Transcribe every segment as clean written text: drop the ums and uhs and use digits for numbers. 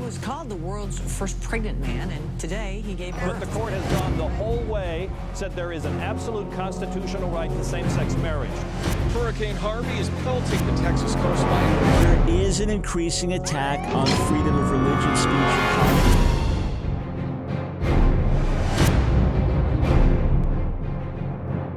was called the world's first pregnant man, and today he gave birth. But the court has gone the whole way, said there is an absolute constitutional right to same-sex marriage. Hurricane Harvey is pelting the Texas coastline. There is an increasing attack on freedom of religion, speech, and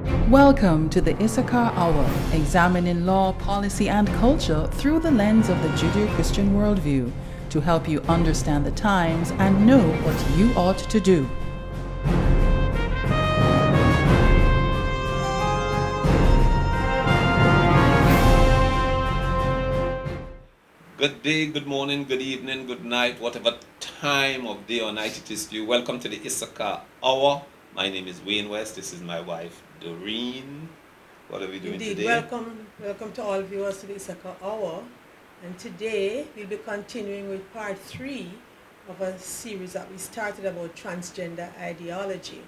conscience. Welcome to the Issachar Hour, examining law, policy, and culture through the lens of the Judeo-Christian worldview to help you understand the times and know what you ought to do. Good day, good morning, good evening, good night, whatever time of day or night it is to you. Welcome to the Issachar Hour. My name is Wayne West. This is my wife, Doreen. What are we doing Indeed. today? Welcome to all viewers to the Issachar Hour. And today we'll be continuing with part 3 of a series that we started about transgender ideology,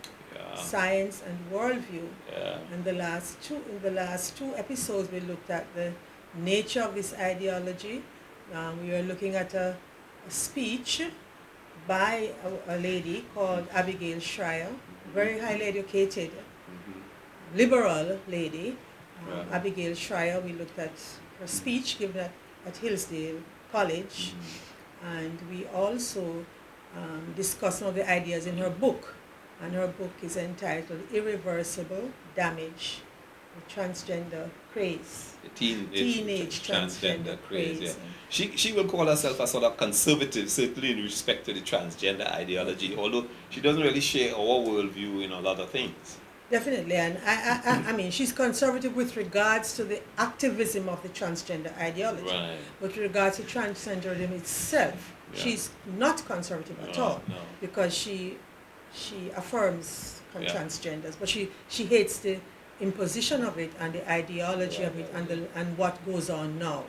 science and worldview. And in the last two episodes we looked at the nature of this ideology. We were looking at a speech by a lady called Abigail Schreier, very highly educated, liberal lady, Abigail Schreier. We looked at her speech given at Hillsdale College, and we also discussed some of the ideas in her book, and her book is entitled Irreversible Damage, the Transgender Craze. The teenage transgender craze. Yeah. She will call herself a sort of conservative, certainly in respect to the transgender ideology, although she doesn't really share our worldview in a lot of things. Definitely, and I mean, she's conservative with regards to the activism of the transgender ideology. Right. With regards to transgenderism itself, she's not conservative at all, because she affirms transgenders, but she hates the imposition of it and the ideology of it and what goes on now.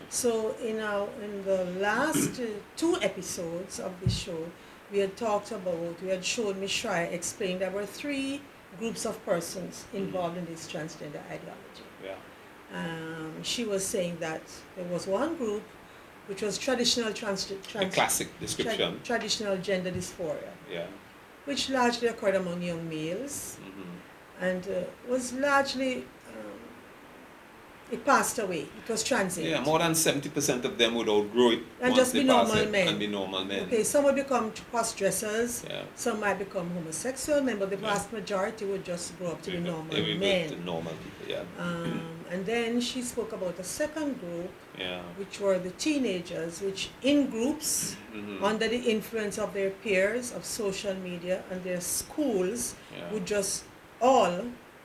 So in the last 2 episodes of this show, we had shown Ms. Schreier explained there were 3 groups of persons involved in this transgender ideology. She was saying that there was one group which was traditional the classic description. Traditional gender dysphoria, which largely occurred among young males, and was largely it passed away. It was transient. Yeah, more than 70% of them would outgrow it and once just they be pass normal it men. and be normal men. Okay, some would become cross-dressers, some might become homosexual men, but the vast majority would just grow up to be normal men. To normal people, and then she spoke about a second group, which were the teenagers, which in groups, under the influence of their peers, of social media, and their schools, would just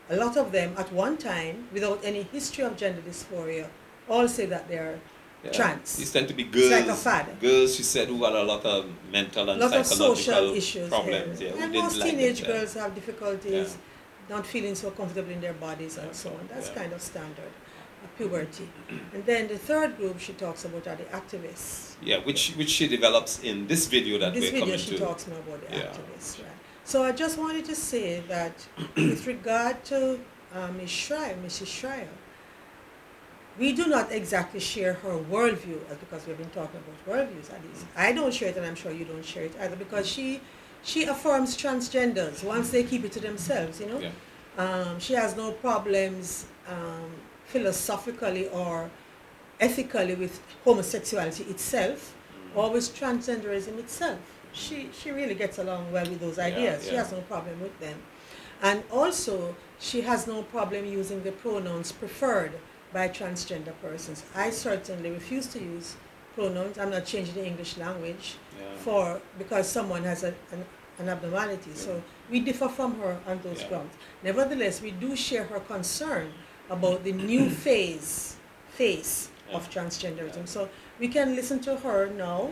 a lot of them at one time, without any history of gender dysphoria, all say that they're trans. These tend to be girls. It's like a fad. Girls, she said, who had a lot of mental and psychological issues, problems. And most teenage girls have difficulties not feeling so comfortable in their bodies and so on. That's kind of standard. Puberty. And then the third group she talks about are the activists. Yeah, which she develops in this video that we're coming to. This video she talks more about the activists, right? So I just wanted to say that with regard to Mrs. Schreier, we do not exactly share her worldview, because we've been talking about worldviews at least. I don't share it, and I'm sure you don't share it either, because she affirms transgenders once they keep it to themselves, you know. She has no problems philosophically or ethically with homosexuality itself, or with transgenderism itself. She really gets along well with those ideas. She has no problem with them. And also, she has no problem using the pronouns preferred by transgender persons. I certainly refuse to use pronouns. I'm not changing the English language because someone has an abnormality. So we differ from her on those grounds. Nevertheless, we do share her concern about the new face of transgenderism. So we can listen to her now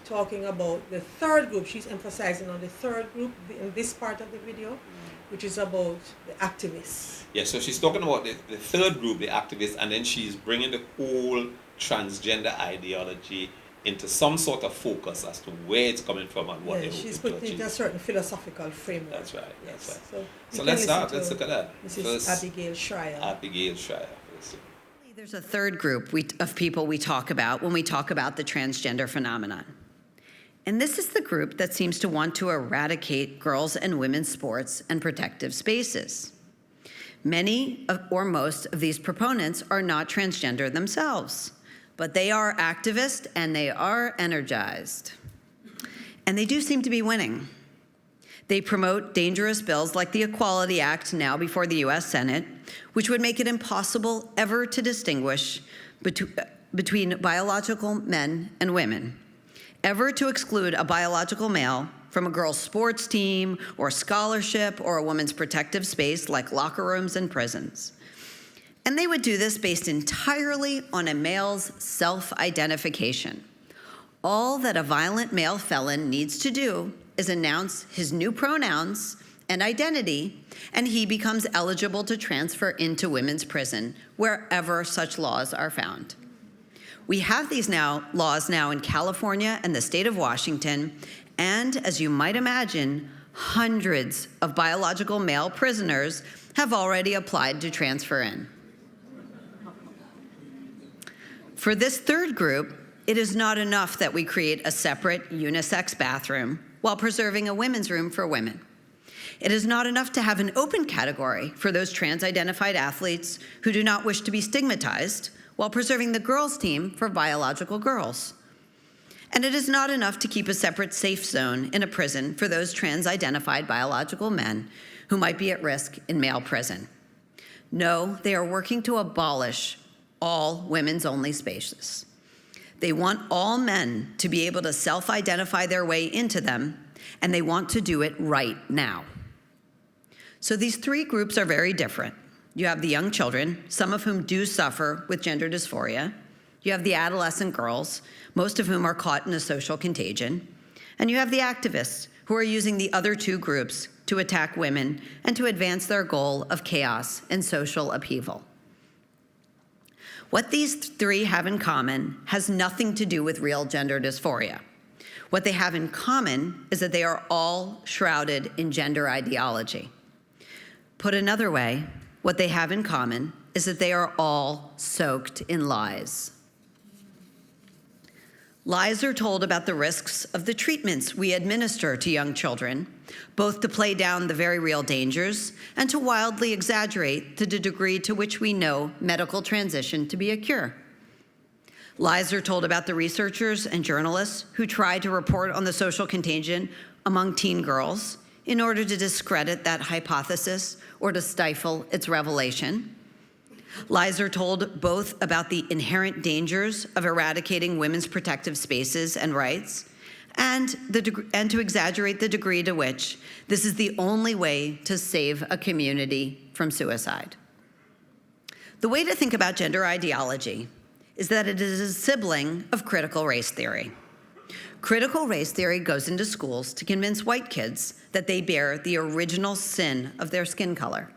talking about the third group. She's emphasizing on the third group in this part of the video, which is about the activists. Yeah, so she's talking about the third group, the activists, and then she's bringing the whole transgender ideology into some sort of focus as to where it's coming from and what she's put it into a certain philosophical framework. That's right. That's right. So let's start. Let's look at that. Mrs. First, Abigail Schreier. Abigail Schreier. There's a third group of people we talk about when we talk about the transgender phenomenon. And this is the group that seems to want to eradicate girls' and women's sports and protective spaces. Many or most of these proponents are not transgender themselves, but they are activists and they are energized. And they do seem to be winning. They promote dangerous bills like the Equality Act, now before the US Senate, which would make it impossible ever to distinguish between biological men and women, ever to exclude a biological male from a girl's sports team or scholarship or a woman's protective space like locker rooms and prisons. And they would do this based entirely on a male's self-identification. All that a violent male felon needs to do is announce his new pronouns and identity, and he becomes eligible to transfer into women's prison wherever such laws are found. We have these laws now in California and the state of Washington, and as you might imagine, hundreds of biological male prisoners have already applied to transfer in. For this third group, it is not enough that we create a separate unisex bathroom while preserving a women's room for women. It is not enough to have an open category for those trans-identified athletes who do not wish to be stigmatized while preserving the girls' team for biological girls. And it is not enough to keep a separate safe zone in a prison for those trans-identified biological men who might be at risk in male prison. No, they are working to abolish all women's-only spaces. They want all men to be able to self-identify their way into them, and they want to do it right now. So these three groups are very different. You have the young children, some of whom do suffer with gender dysphoria. You have the adolescent girls, most of whom are caught in a social contagion. And you have the activists, who are using the other two groups to attack women and to advance their goal of chaos and social upheaval. What these three have in common has nothing to do with real gender dysphoria. What they have in common is that they are all shrouded in gender ideology. Put another way, what they have in common is that they are all soaked in lies. Lies are told about the risks of the treatments we administer to young children, both to play down the very real dangers and to wildly exaggerate to the degree to which we know medical transition to be a cure. Lies are told about the researchers and journalists who try to report on the social contagion among teen girls in order to discredit that hypothesis or to stifle its revelation. Lies are told both about the inherent dangers of eradicating women's protective spaces and rights, and to exaggerate the degree to which this is the only way to save a community from suicide. The way to think about gender ideology is that it is a sibling of critical race theory. Critical race theory goes into schools to convince white kids that they bear the original sin of their skin color.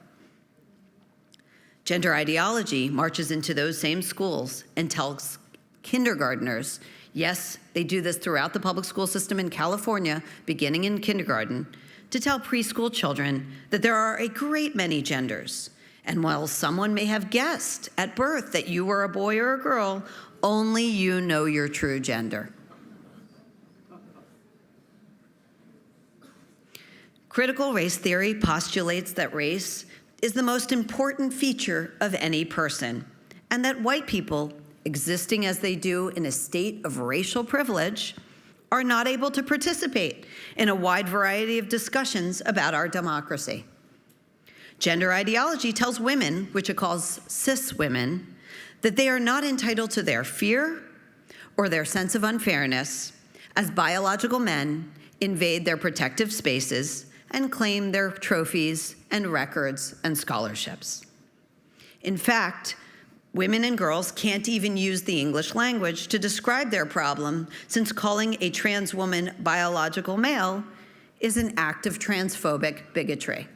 Gender ideology marches into those same schools and tells kindergartners, yes, they do this throughout the public school system in California, beginning in kindergarten, to tell preschool children that there are a great many genders. And while someone may have guessed at birth that you were a boy or a girl, only you know your true gender. Critical race theory postulates that race is the most important feature of any person, and that white people, existing as they do in a state of racial privilege, are not able to participate in a wide variety of discussions about our democracy. Gender ideology tells women, which it calls cis women, that they are not entitled to their fear or their sense of unfairness as biological men invade their protective spaces and claim their trophies and records and scholarships. In fact, women and girls can't even use the English language to describe their problem, since calling a trans woman biological male is an act of transphobic bigotry.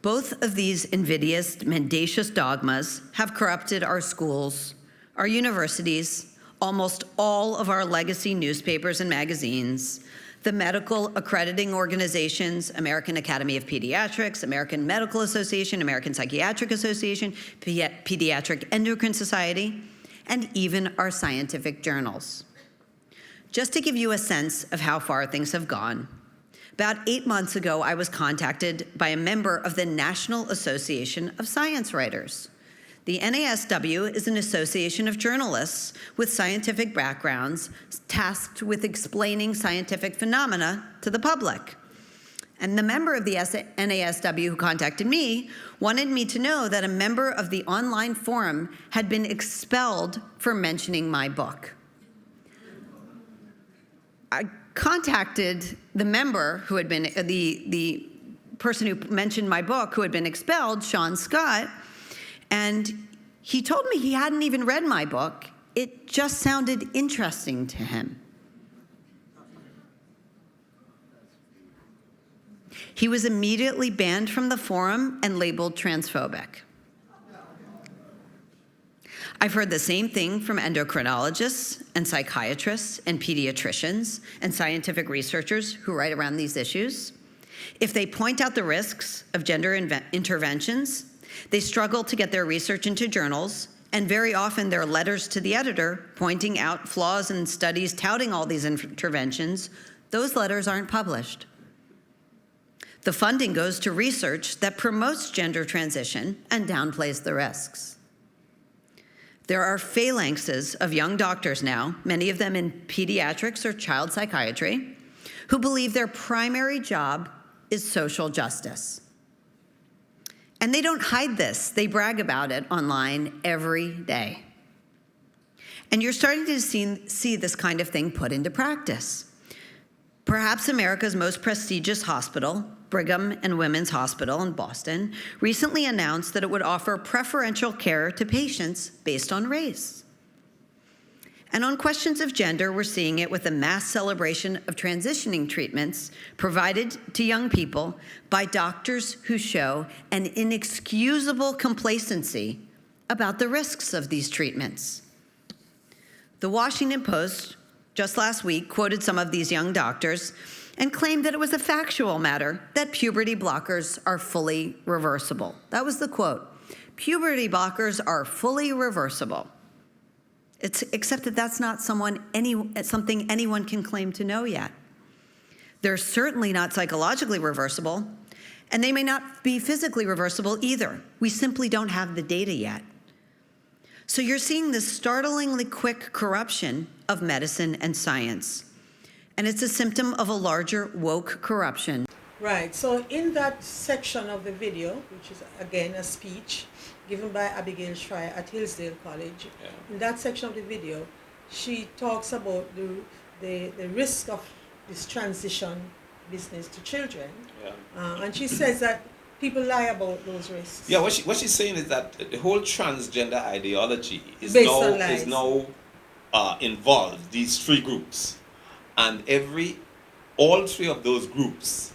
Both of these invidious, mendacious dogmas have corrupted our schools, our universities, almost all of our legacy newspapers and magazines, the medical accrediting organizations, American Academy of Pediatrics, American Medical Association, American Psychiatric Association, Pediatric Endocrine Society, and even our scientific journals. Just to give you a sense of how far things have gone, about 8 months ago, I was contacted by a member of the National Association of Science Writers. The NASW is an association of journalists with scientific backgrounds tasked with explaining scientific phenomena to the public. And the member of the NASW who contacted me wanted me to know that a member of the online forum had been expelled for mentioning my book. I contacted the member who had been, the person who mentioned my book who had been expelled, Sean Scott, and he told me he hadn't even read my book. It just sounded interesting to him. He was immediately banned from the forum and labeled transphobic. I've heard the same thing from endocrinologists and psychiatrists and pediatricians and scientific researchers who write around these issues. If they point out the risks of gender interventions, they struggle to get their research into journals, and very often their letters to the editor pointing out flaws in studies touting all these interventions, those letters aren't published. The funding goes to research that promotes gender transition and downplays the risks. There are phalanxes of young doctors now, many of them in pediatrics or child psychiatry, who believe their primary job is social justice. And they don't hide this. They brag about it online every day. And you're starting to see this kind of thing put into practice. Perhaps America's most prestigious hospital, Brigham and Women's Hospital in Boston, recently announced that it would offer preferential care to patients based on race. And on questions of gender, we're seeing it with a mass celebration of transitioning treatments provided to young people by doctors who show an inexcusable complacency about the risks of these treatments. The Washington Post just last week quoted some of these young doctors and claimed that it was a factual matter that puberty blockers are fully reversible. That was the quote. Puberty blockers are fully reversible. Except that that's not something anyone can claim to know yet. They're certainly not psychologically reversible, and they may not be physically reversible either. We simply don't have the data yet. So you're seeing this startlingly quick corruption of medicine and science. And it's a symptom of a larger woke corruption. Right, so in that section of the video, which is again a speech given by Abigail Schreier at Hillsdale College, in that section of the video, she talks about the risk of this transition business to children. And she says that people lie about those risks. Yeah, what she's saying is that the whole transgender ideology is now involved these three groups. And all three of those groups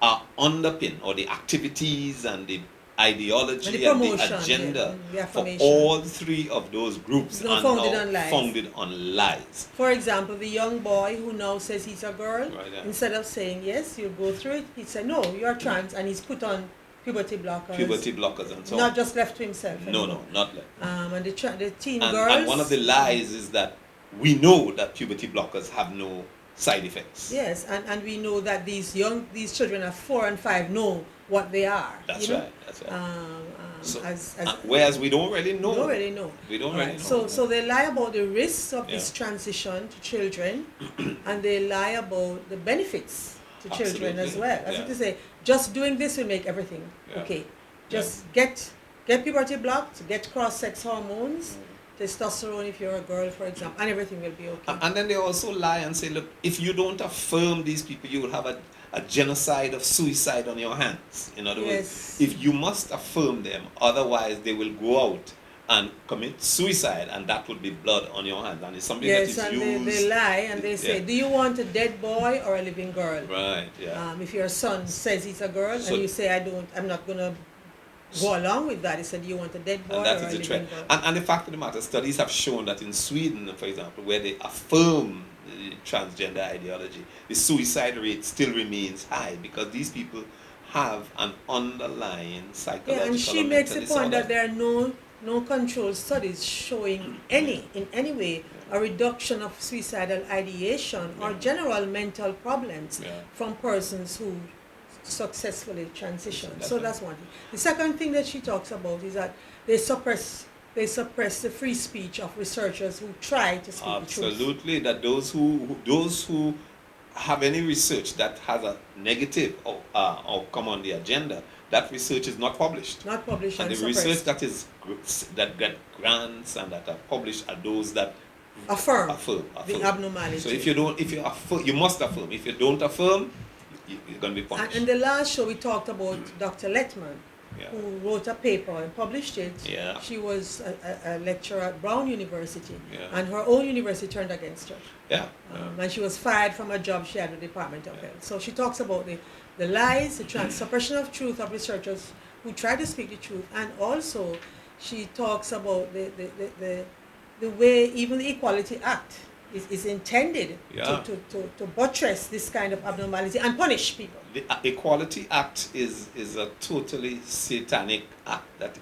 are underpinned, or the activities and the ideology and the agenda for all three of those groups are founded on lies. For example, the young boy who now says he's a girl, instead of saying yes, you'll go through it, he said no, you're trans, and he's put on puberty blockers. Puberty blockers and so not on. just left to himself anymore. No, not left. And the teen girls. And one of the lies is that we know that puberty blockers have no side effects. Yes, and we know that these children are 4 and 5 know what they are. That's right. Whereas we don't really know. We don't really know. So they lie about the risks of this transition to children, and they lie about the benefits to children as well. As to say, just doing this will make everything okay. Just get puberty blocked, get cross-sex hormones, testosterone if you're a girl, for example, and everything will be okay. And then they also lie and say, look, if you don't affirm these people, you will have a genocide of suicide on your hands. In other words, if you must affirm them, otherwise they will go out and commit suicide, and that would be blood on your hands. And it's something that is used. Yes, and they lie and they say, do you want a dead boy or a living girl? Right, yeah. If your son says he's a girl, and you say, I'm not going to go along with that. He said, you want a dead boy or a living girl? And the fact of the matter, studies have shown that in Sweden, for example, where they affirm the transgender ideology, the suicide rate still remains high because these people have an underlying psychological and she makes the point that there are no no controlled studies showing in any way a reduction of suicidal ideation or general mental problems from persons who successfully transition. So that's one thing. The second thing that she talks about is that they suppress the free speech of researchers who try to speak the truth. Absolutely, that those who have any research that has a negative outcome on the agenda, that research is not published. Not published And and the research suppressed. that get grants and that are published are those that Affirm affirm. the abnormality. So if you affirm, you must affirm. If you don't affirm, you're going to be punished. And in the last show we talked about Dr. Letman, Yeah. who wrote a paper and published it. Yeah. She was a lecturer at Brown University, Yeah. and her own university turned against her. Yeah. And she was fired from a job she had with the Department of Health. So she talks about the lies, the suppression of truth of researchers who try to speak the truth, and also she talks about the way even the Equality Act is intended Yeah. to buttress this kind of abnormality and punish people. The Equality Act is a totally satanic act that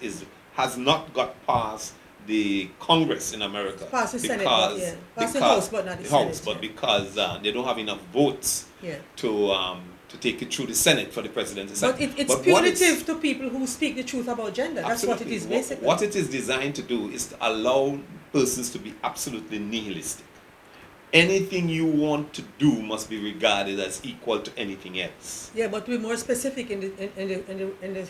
has not got past the Congress in America. Past the Senate, but yeah. Past the House, but not the Senate, House, but yeah. because they don't have enough votes Yeah. to take it through the Senate for the president to sign. But it's what punitive to people who speak the truth about gender. That's what it Absolutely. is basically. What it is designed to do is to allow persons to be absolutely nihilistic. Anything you want to do must be regarded as equal to anything else. Yeah, but we're more specific in the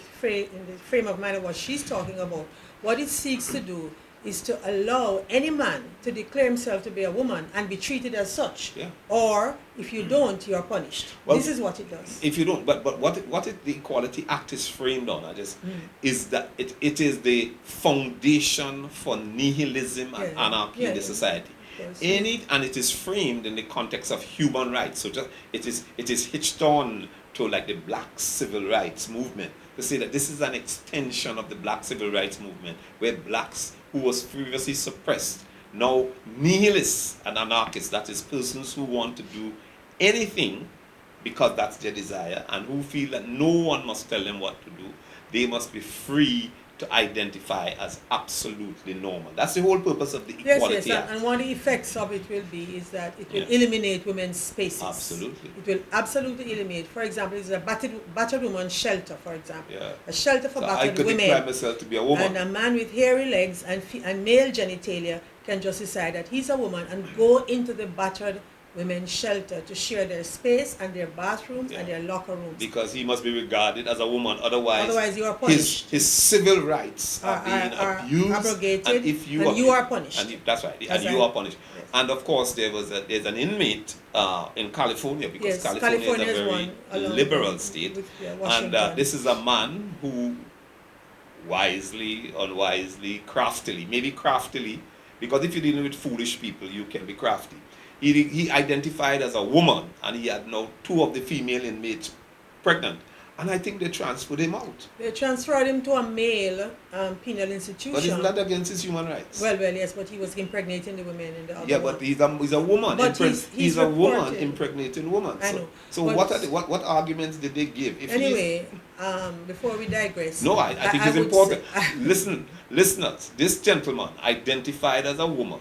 frame of mind of what she's talking about. What it seeks to do is to allow any man to declare himself to be a woman and be treated as such. Yeah. Or if you don't, you're punished. Well, this is what it does. If you don't, but the Equality Act is framed on, is that it is the foundation for nihilism and Yeah. anarchy in the society. Yes. And it is framed in the context of human rights. So it is hitched on to like the Black Civil Rights Movement to say that this is an extension of the Black Civil Rights Movement, where blacks who was previously suppressed, now nihilists and anarchists, that is persons who want to do anything because that's their desire, and who feel that no one must tell them what to do. They must be free to identify as absolutely normal. That's the whole purpose of the Equality Act. And one of the effects of it will be is that it will Yeah. eliminate women's spaces. Absolutely. It will absolutely eliminate. For example, it's a battered woman shelter, for example. Yeah. A shelter for So I battered could women. declare myself to be a woman. And a man with hairy legs and male genitalia can just decide that he's a woman and go into the battered women's shelter to share their space and their bathrooms and their locker rooms. Because he must be regarded as a woman, otherwise you are punished. His civil rights are being abused, abrogated, and if you and you are punished. That's right, and you are punished. Yes. And of course, there's an inmate in California, because Yes, California is California a is very one, along liberal with- state, and Washington. this is a man who wisely, unwisely, craftily, maybe craftily, because if you're dealing with foolish people, you can be crafty. He identified as a woman, and he had now 2 of the female inmates pregnant, and I think they transferred him out. They transferred him to a male penal institution. But isn't that against his human rights? Well, yes, but he was impregnating the women in the other Yeah, one. but he's a woman. But he's a woman reported. impregnating women. I know. So But- what arguments did they give? If he is- Anyway, before we digress. No, I think it's would important. say- Listeners, this gentleman identified as a woman,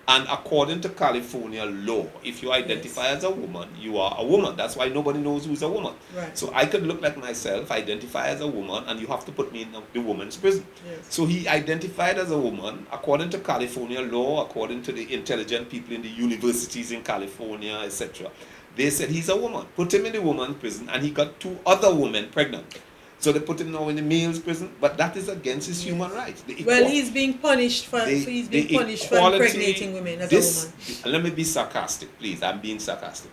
and according to California law, if you identify as a woman, you are a woman. That's why nobody knows who's a woman. Right. So I could look like myself, identify as a woman, and you have to put me in the woman's prison. Yes. So he identified as a woman, according to California law, according to the intelligent people in the universities in California, etc. They said he's a woman. Put him in the woman's prison, and he got 2 other women pregnant. So they put him now in the male's prison, but that is against his human rights. Well, he's being punished for impregnating women as a woman. Let me be sarcastic, please. I'm being sarcastic.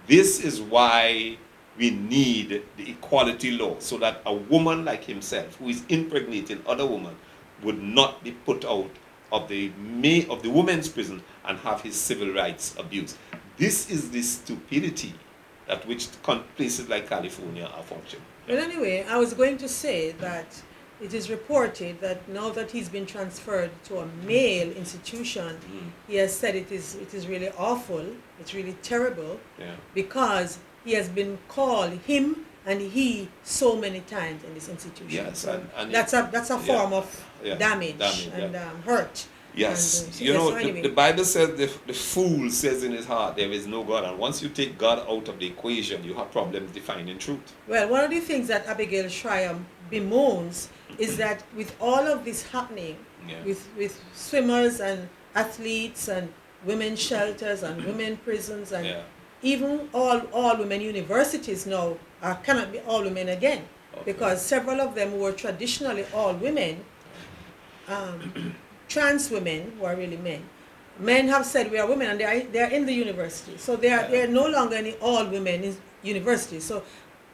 This is why we need the equality law, so that a woman like himself, who is impregnating other women, would not be put out of the women's prison and have his civil rights abused. This is the stupidity at which places like California are functioning. Well, anyway, I was going to say that it is reported that now that he's been transferred to a male institution, he has said it is really awful, it's really terrible, Yeah. because he has been called, him and he so many times in this institution. Yes, so and that's a form of damage and hurt. Yes, And, you know, so anyway. the Bible says the fool says in his heart there is no God, and once you take God out of the equation, you have problems defining truth. Well, one of the things that Abigail Schreier bemoans is that with all of this happening, with swimmers and athletes and women shelters and women prisons and even all women universities now cannot be all women again, because several of them were traditionally all women. Trans women who are really men. Men have said we are women, and they are in the university, so they are no longer any all women in university. So,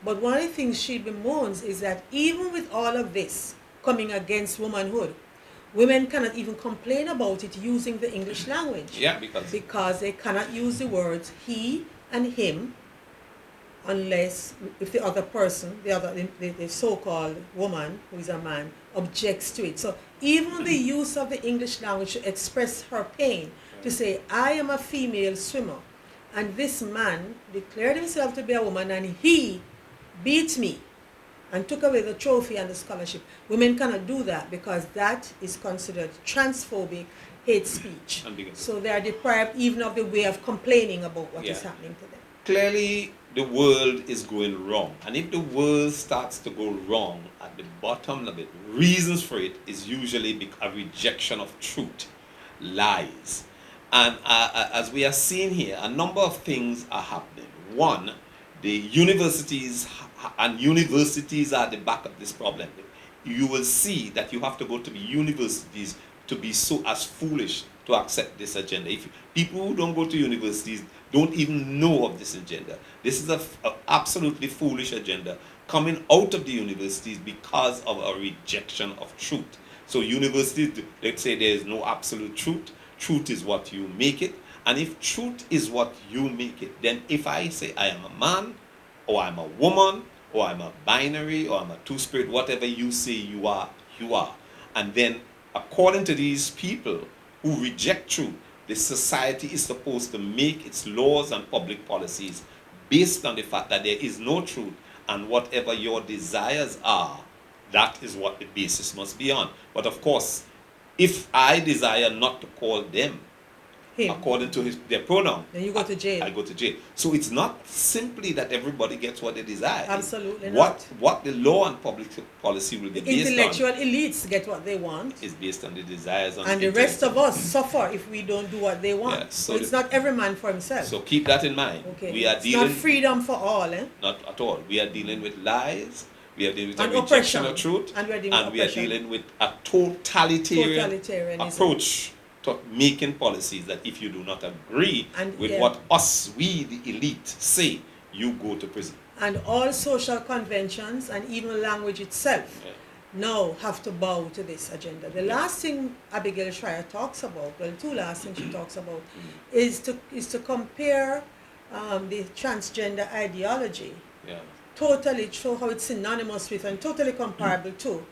but one of the things she bemoans is that even with all of this coming against womanhood, women cannot even complain about it using the English language. Yeah, because they cannot use the words he and him unless if the other person, the so-called woman who is a man, objects to it. So even the use of the English language to express her pain, to say, I am a female swimmer, and this man declared himself to be a woman, and he beat me and took away the trophy and the scholarship. Women cannot do that because that is considered transphobic hate speech. So they are deprived even of the way of complaining about what is happening to them. Clearly, the world is going wrong. And if the world starts to go wrong, at the bottom of it, reasons for it is usually a rejection of truth, lies. And as we are seeing here, a number of things are happening. One, the universities are the back of this problem. You will see that you have to go to the universities to be so as foolish to accept this agenda. If people who don't go to universities don't even know of this agenda. This is an absolutely foolish agenda coming out of the universities because of a rejection of truth. So universities, let's say there is no absolute truth. Truth is what you make it. And if truth is what you make it, then if I say I am a man, or I'm a woman, or I'm a binary, or I'm a two-spirit, whatever you say you are, you are. And then according to these people who reject truth, the society is supposed to make its laws and public policies based on the fact that there is no truth, and whatever your desires are, that is what the basis must be on. But of course, if I desire not to call them according to their pronoun, then you go to jail. I go to jail. So it's not simply that everybody gets what they desire. Absolutely not. What the law and public policy will be based on. Intellectual elites get what they want. Is based on the desires and the rest of us suffer if we don't do what they want. Yeah, so it's not every man for himself. So keep that in mind. Okay. We are it's dealing, not freedom for all. Not at all. We are dealing with lies. We are dealing with and a rejection oppression. of truth. And we are dealing with a totalitarian approach to making policies that if you do not agree with what we the elite say, you go to prison. And all social conventions and even language itself now have to bow to this agenda. The last thing Abigail Schreier talks about, well, two last things she talks about, is to compare the transgender ideology, totally show how it's synonymous with and totally comparable to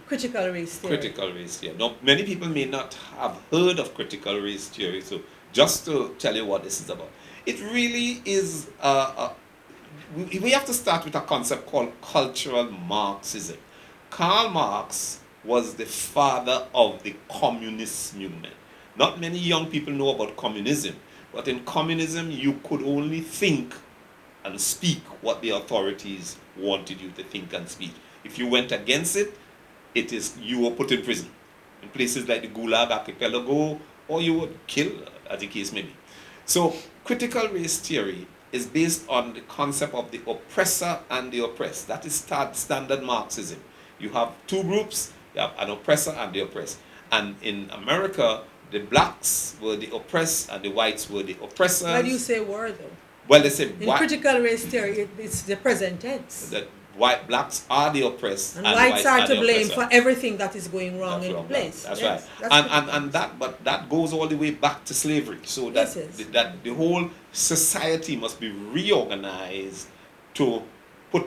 critical race theory. Critical race theory. Now, many people may not have heard of critical race theory, so just to tell you what this is about. It really is, we have to start with a concept called cultural Marxism. Karl Marx was the father of the communist movement. Not many young people know about communism, but in communism you could only think and speak what the authorities wanted you to think and speak. If you went against it, you were put in prison. In places like the Gulag Archipelago, or you were killed, as the case may be. So critical race theory is based on the concept of the oppressor and the oppressed. That is standard Marxism. You have two groups, you have an oppressor and the oppressed. And in America, the blacks were the oppressed and the whites were the oppressors. Why do you say were though? Well, they say in critical race theory, it's the present tense. That blacks are the oppressed and whites are to blame for everything that is going wrong in the place. That's right. And that goes all the way back to slavery. So that the whole society must be reorganized to put,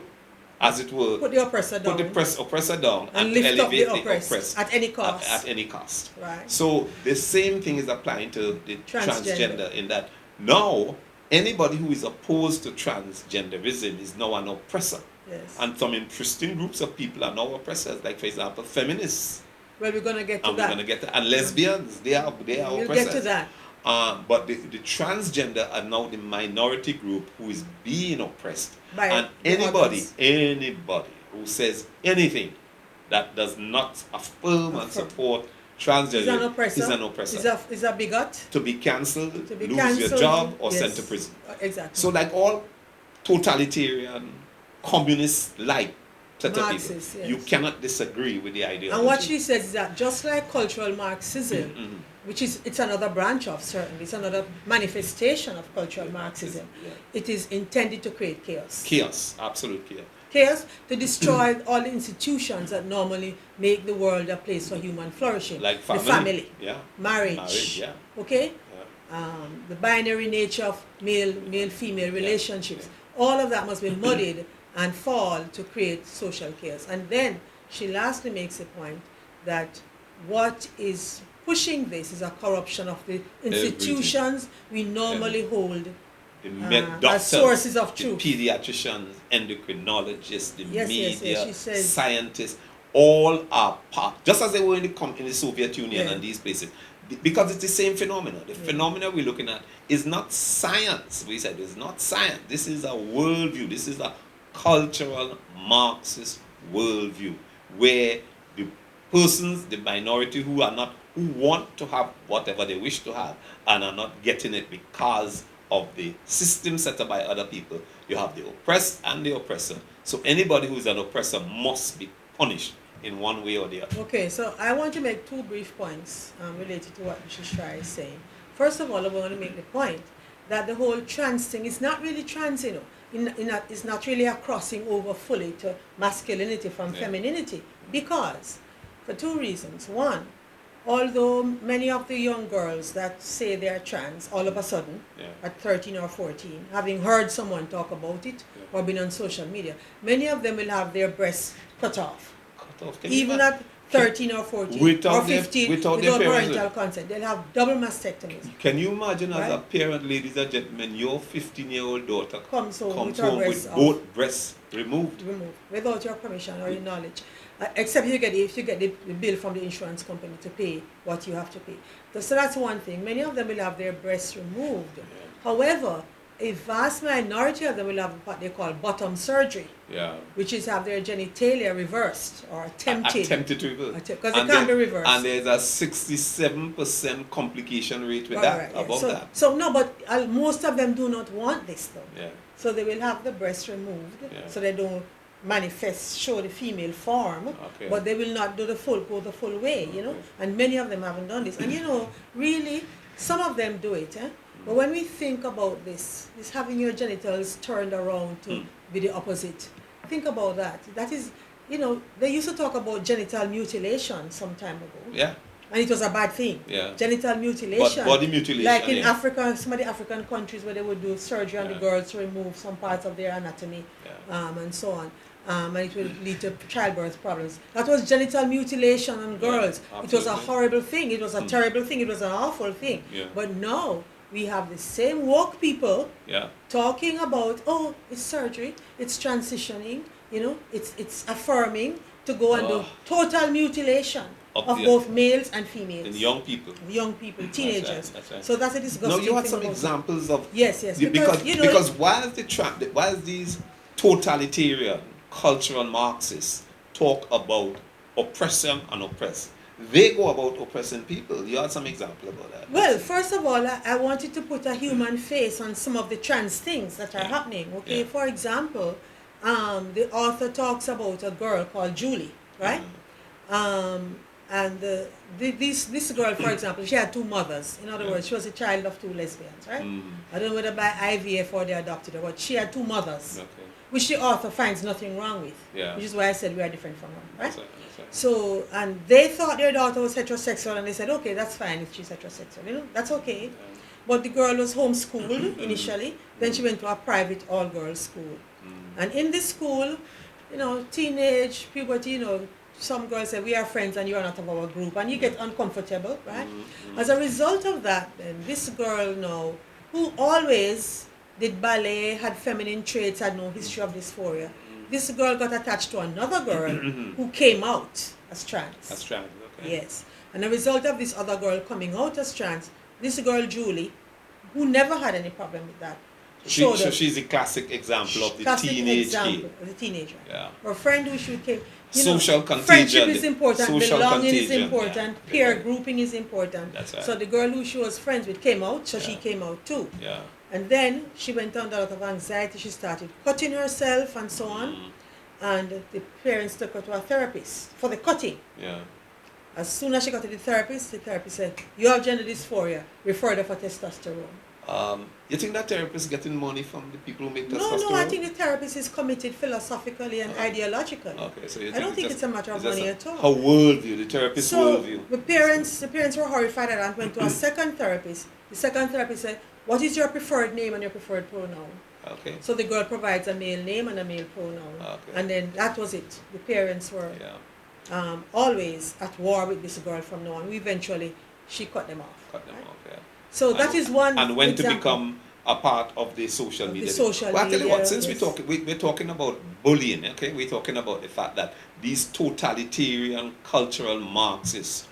as it were, put the oppressor down. Put the oppressor down and lift up the oppressed at any cost. At any cost. Right. So the same thing is applying to the transgender in that now anybody who is opposed to transgenderism is now an oppressor. Yes. And some interesting groups of people are now oppressors, like, for example, feminists. Well, we're going to get to And that. we're going to get to, and lesbians, they are We'll oppressors. get to that. But the transgender are now the minority group who is being oppressed. By And the anybody others. who says anything that does not affirm and support transgender Is an oppressor. is an oppressor. Is a bigot. To be cancelled, To be lose cancelled, your job, or yes. sent to prison. Exactly. So like all totalitarian, communist-like set of Marxist, people, yes. you cannot disagree with the ideology. And what she says is that just like cultural Marxism, which is, it's another branch of, certainly, it's another manifestation of cultural Marxism, Yeah. it is intended to create chaos. Chaos, absolute chaos. Chaos to destroy all the institutions that normally make the world a place for human flourishing. Like family. The family, Yeah. marriage, Yeah. okay? Yeah. The binary nature of male-female relationships. All of that must be muddied and fall to create social chaos. And then she lastly makes a point that what is pushing this is a corruption of the institutions we normally hold as sources of truth. The pediatricians, endocrinologists, the Yes, yes, media, yes, she says- scientists, all are part, just as they were in the Soviet Union Yeah. and these places. Because it's the same phenomena. The phenomena we're looking at is not science. We said it's not science. This is a worldview. This is a cultural Marxist worldview where the persons, the minority who want to have whatever they wish to have and are not getting it because of the system set up by other people. You have the oppressed and the oppressor. So anybody who is an oppressor must be punished in one way or the other. Okay, so I want to make two brief points related to what Mrs. Shry is saying. First of all, I want to make the point that the whole trans thing is not really trans, you know. It's not really a crossing over fully to masculinity from femininity, because for two reasons. One, although many of the young girls that say they're trans, all of a sudden, at 13 or 14, having heard someone talk about it or been on social media, many of them will have their breasts cut off. Even at 13 or 14 or 15, without parental consent. They'll have double mastectomies. Can you imagine as a Right? parent, ladies and gentlemen, your 15-year-old daughter Comes home with her home breasts with off. both breasts removed? Without your permission or your knowledge, except if you get the bill from the insurance company to pay what you have to pay. So that's one thing. Many of them will have their breasts removed. However, a vast minority of them will have what they call bottom surgery, which is have their genitalia reversed or attempted to reverse. Because it can't be reversed. And there's a 67% complication rate with that, above that. So no, but most of them do not want this though. Yeah. So they will have the breast removed, so they don't show the female form, but they will not go the full way, you know. And many of them haven't done this. And you know, really, some of them do it, But when we think about this having your genitals turned around to be the opposite, think about that. That is, you know, they used to talk about genital mutilation some time ago. Yeah. And it was a bad thing. Yeah. Genital mutilation. Body mutilation. Like in Africa, some of the African countries where they would do surgery on the girls to remove some parts of their anatomy and so on. And it would lead to childbirth problems. That was genital mutilation on girls. It was a horrible thing. It was a terrible thing. It was an awful thing. But now we have the same woke people talking about, oh, it's surgery, it's transitioning, you know, it's affirming to go and do total mutilation of both males and females. And young people. Young people, teenagers. That's right. So that's a disgusting thing. No, you had thing some about examples of... Yes, Because, you know, because while these totalitarian cultural Marxists talk about oppression and oppress, they go about oppressing people. You had some example about that. Well, first of all, I wanted to put a human face on some of the trans things that are happening. Okay, for example, the author talks about a girl called Julie, right? And this girl, for example, she had two mothers. In other words, she was a child of two lesbians, right? I don't know whether by IVF or they adopted her, but she had two mothers, which the author finds nothing wrong with, which is why I said we are different from her, right? So, and they thought their daughter was heterosexual, and they said, okay, that's fine if she's heterosexual, you know, that's okay. But the girl was homeschooled initially, then she went to a private all-girls school. And in this school, you know, teenage, puberty, you know, some girls say, we are friends and you are not of our group, and you get uncomfortable, right? As a result of that, then this girl now, who always did ballet, had feminine traits, had no history of dysphoria. This girl got attached to another girl who came out as trans. As trans, okay. Yes. And a result of this other girl coming out as trans, this girl, Julie, who never had any problem with that. So she's a classic example of the teenage kid. Of the teenager. Yeah. Her friend who she came. Social contagion. Friendship is important. Social belonging is contagion, important. yeah. Peer grouping is important. That's right. So the girl who she was friends with came out, so she came out too. Yeah. And then she went under a lot of anxiety. She started cutting herself and so on. And the parents took her to a therapist for the cutting. Yeah. As soon as she got to the therapist said, you have gender dysphoria, refer her for testosterone. You think that therapist is getting money from the people who make testosterone? No, I think the therapist is committed philosophically and ideologically. Okay, so I don't think it's a matter of money at all. Her worldview, the therapist's worldview. The parents were horrified at that and went to a second therapist. The second therapist said, what is your preferred name and your preferred pronoun? Okay. So the girl provides a male name and a male pronoun. Okay. And then that was it. The parents were always at war with this girl from now on. Eventually, she cut them off. Yeah. So that is one and when example. To become a part of the social media. Social well, I tell you what, since yes. we're talking about bullying, okay, we're talking about the fact that these totalitarian cultural Marxists,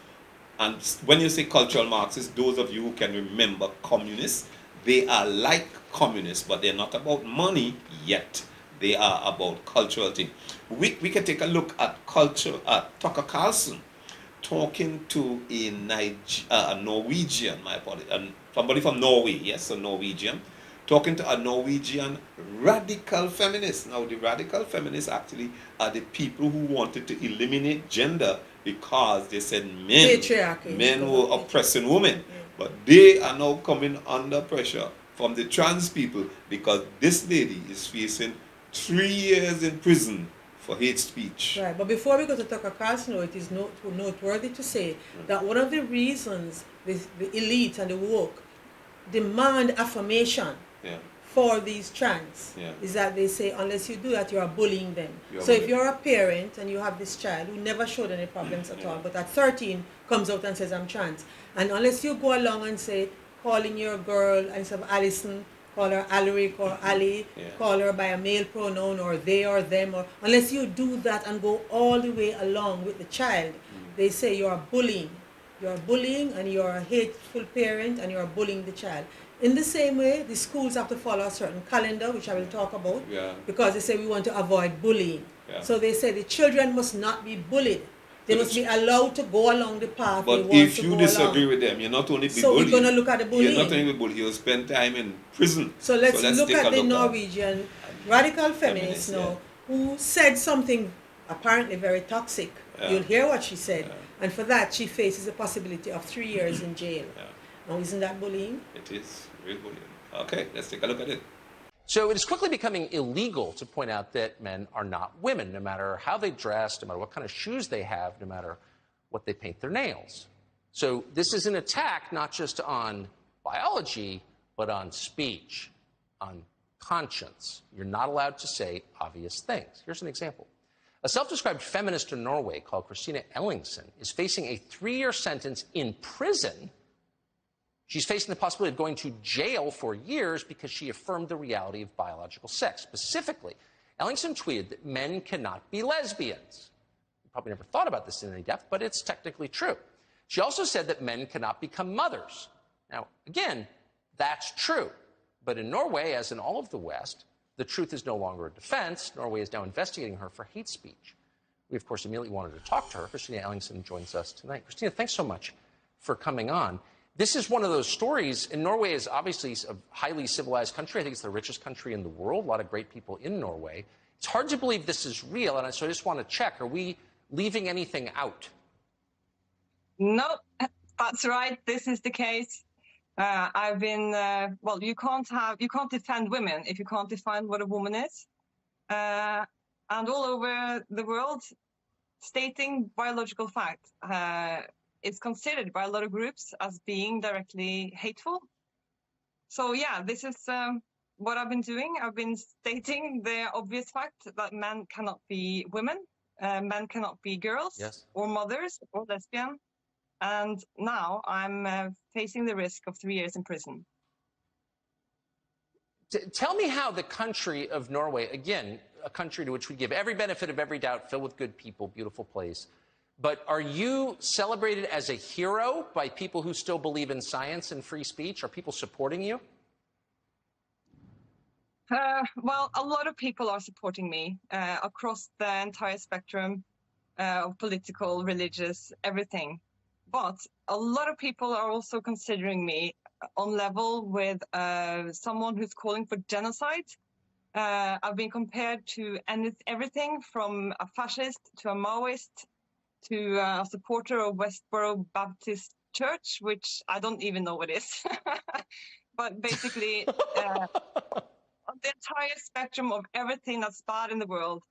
and when you say cultural Marxists, those of you who can remember communists, they are like communists, but they're not about money yet. They are about cultural things. We can take a look at culture, Tucker Carlson talking to a Norwegian, my apologies, somebody from Norway, yes, a Norwegian, talking to a Norwegian radical feminist. Now, the radical feminists actually are the people who wanted to eliminate gender because they said men were oppressing women. Yeah. But they are now coming under pressure from the trans people because this lady is facing 3 years in prison for hate speech. Right, but before we go to Tucker Carlson, it is noteworthy to say that one of the reasons the elite and the woke demand affirmation for these trans is that they say unless you do that, you are bullying them. If you're a parent and you have this child who never showed any problems at all, but at 13 comes out and says, I'm trans, and unless you go along and say, calling your girl instead of Allison, call her Alaric or Ali, call her by a male pronoun or they or them, or unless you do that and go all the way along with the child, they say you are bullying. You are bullying and you are a hateful parent and you are bullying the child. In the same way, the schools have to follow a certain calendar, which I will talk about, because they say we want to avoid bullying. So they say the children must not be bullied. They must be allowed to go along the path they want to go along. But if you disagree with them, you're not only be bullied. So we're going to look at the bullying. You're not only be bullied, you'll spend time in prison. So let's look at the Norwegian radical feminist now, who said something apparently very toxic. You'll hear what she said. And for that, she faces the possibility of 3 years in jail. Now, isn't that bullying? It is real bullying. Okay, let's take a look at it. So it is quickly becoming illegal to point out that men are not women, no matter how they dress, no matter what kind of shoes they have, no matter what they paint their nails. So this is an attack not just on biology, but on speech, on conscience. You're not allowed to say obvious things. Here's an example. A self-described feminist in Norway called Christina Ellingsen is facing a 3-year sentence in prison. She's facing the possibility of going to jail for years because she affirmed the reality of biological sex. Specifically, Ellingsen tweeted that men cannot be lesbians. You probably never thought about this in any depth, but it's technically true. She also said that men cannot become mothers. Now, again, that's true. But in Norway, as in all of the West, the truth is no longer a defense. Norway is now investigating her for hate speech. We, of course, immediately wanted to talk to her. Christina Ellingsen joins us tonight. Christina, thanks so much for coming on. This is one of those stories, and Norway is obviously a highly civilized country. I think it's the richest country in the world. A lot of great people in Norway. It's hard to believe this is real, and so I just want to check, are we leaving anything out? No, that's right. This is the case. I've been, well, you can't defend women if you can't define what a woman is. And all over the world, stating biological fact is considered by a lot of groups as being directly hateful. So yeah, this is what I've been doing. I've been stating the obvious fact that men cannot be women, men cannot be girls or mothers or lesbian. And now I'm facing the risk of 3 years in prison. Tell me how the country of Norway, again, a country to which we give every benefit of every doubt, filled with good people, beautiful place, but are you celebrated as a hero by people who still believe in science and free speech? Are people supporting you? Well, a lot of people are supporting me across the entire spectrum of political, religious, everything. But a lot of people are also considering me on level with someone who's calling for genocide. I've been compared to everything from a fascist to a Maoist to a supporter of Westboro Baptist Church, which I don't even know what is. But basically, the entire spectrum of everything that's bad in the world